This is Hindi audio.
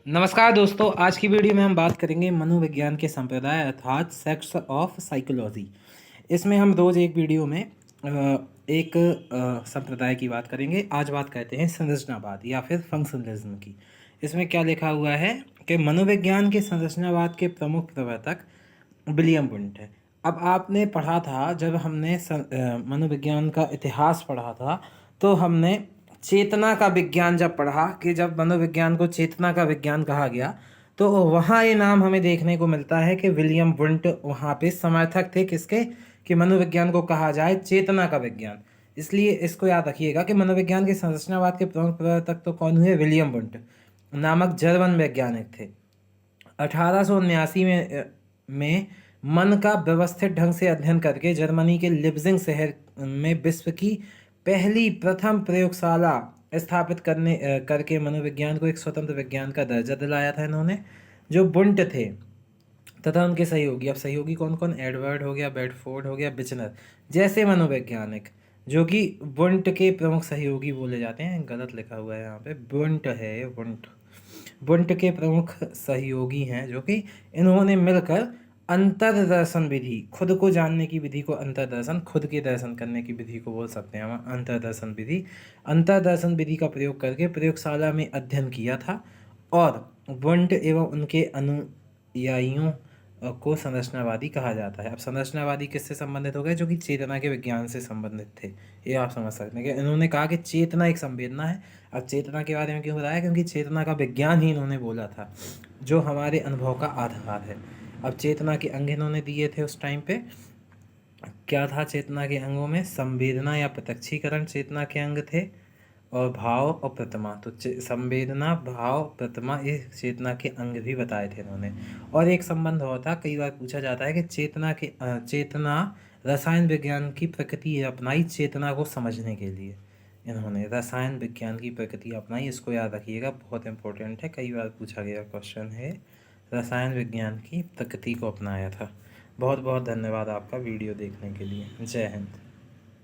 नमस्कार दोस्तों, आज की वीडियो में हम बात करेंगे मनोविज्ञान के संप्रदाय अर्थात सेक्ट्स ऑफ साइकोलॉजी। इसमें हम रोज़ एक वीडियो में एक संप्रदाय की बात करेंगे। आज बात करते हैं संरचनावाद या फिर फंक्शनलिज्म की। इसमें क्या लिखा हुआ है कि मनोविज्ञान के संरचनावाद के प्रमुख प्रवर्तक विलियम वुंट है। अब आपने पढ़ा था, जब हमने मनोविज्ञान का इतिहास पढ़ा था तो हमने चेतना का विज्ञान जब पढ़ा कि जब मनोविज्ञान को चेतना का विज्ञान कहा गया तो वहाँ ये नाम हमें देखने को मिलता है कि विलियम वुंट वहाँ पे समर्थक थे किसके, कि मनोविज्ञान को कहा जाए चेतना का विज्ञान। इसलिए इसको याद रखिएगा कि मनोविज्ञान के संरचनावाद के प्रमुख प्रवर्तक तो कौन हुए, विलियम वुंट नामक जर्मन वैज्ञानिक थे। 1879 में मन का व्यवस्थित ढंग से अध्ययन करके जर्मनी के लिप्जिंग शहर में विश्व की पहली प्रथम प्रयोगशाला स्थापित करके मनोविज्ञान को एक स्वतंत्र विज्ञान का दर्जा दिलाया था इन्होंने, जो वुंट थे तथा उनके सहयोगी। अब सहयोगी कौन कौन, एडवर्ड हो गया, बेडफोर्ड हो गया, बिचनर जैसे मनोवैज्ञानिक, जो कि वुंट के प्रमुख सहयोगी बोले जाते हैं। गलत लिखा हुआ है यहाँ पे, वुंट है, वुंट के प्रमुख सहयोगी हैं, जो कि इन्होंने मिलकर अंतर्दर्शन विधि, खुद को जानने की विधि को अंतर्दर्शन, खुद के दर्शन करने की विधि को बोल सकते हैं हम अंतर्दर्शन विधि का प्रयोग करके प्रयोगशाला में अध्ययन किया था। और वुंट एवं उनके अनुयायियों को संरचनावादी कहा जाता है। अब संरचनावादी किससे संबंधित हो गए, जो कि चेतना के विज्ञान से संबंधित थे। ये आप समझ सकते हैं कि इन्होंने कहा कि चेतना एक संवेदना है। अब चेतना के बारे में क्यों बताया, क्योंकि चेतना का विज्ञान ही इन्होंने बोला था, जो हमारे अनुभव का आधार है। अब चेतना के अंग इन्होंने दिए थे उस टाइम पे। क्या था चेतना के अंगों में, संवेदना या प्रत्यक्षीकरण चेतना के अंग थे, और भाव और प्रतिमा। तो संवेदना, भाव, प्रतिमा, ये चेतना के अंग भी बताए थे इन्होंने। और एक संबंध और था, कई बार पूछा जाता है कि चेतना रसायन विज्ञान की प्रकृति अपनाई चेतना को समझने के लिए। इन्होंने रसायन विज्ञान की प्रकृति अपनाई, इसको याद रखिएगा, बहुत इंपॉर्टेंट है, कई बार पूछा गया क्वेश्चन है। रसायन विज्ञान की प्रकृति को अपनाया था। बहुत बहुत धन्यवाद आपका वीडियो देखने के लिए। जय हिंद।